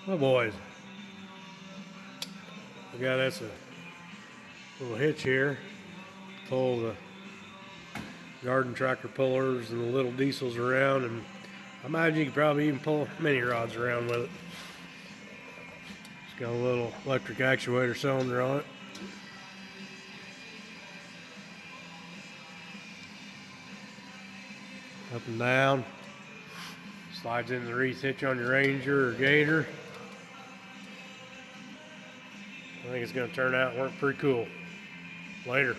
Oh boys, we got us a little hitch here. Pull the garden tractor pullers and the little diesels around, and I imagine you could probably even pull mini rods around with it. It's got a little electric actuator cylinder on it. Up and down. Slides into the wreath hitch on your Ranger or Gator. I think it's going to turn out and work pretty cool. Later.